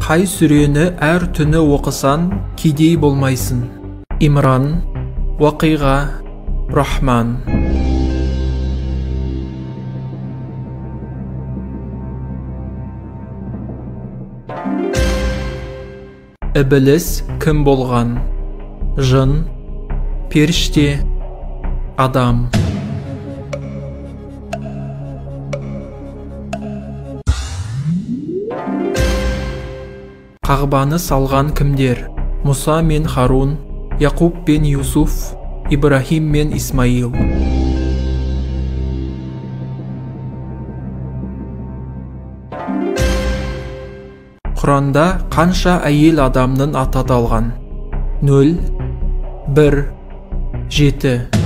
Қай сүрені әр түні оқысан, кедей болмайсың. Имран, Уақиға, Рахман. Ібіліс кім болған? Жын, періште, адам. Қағбаны салған кімдер? Мұса мен Харун, Яқуб пен Юсуф, Ибрахим мен Исмаил. Құранда қанша әйел адамның аты аталған? 0, 1, 7.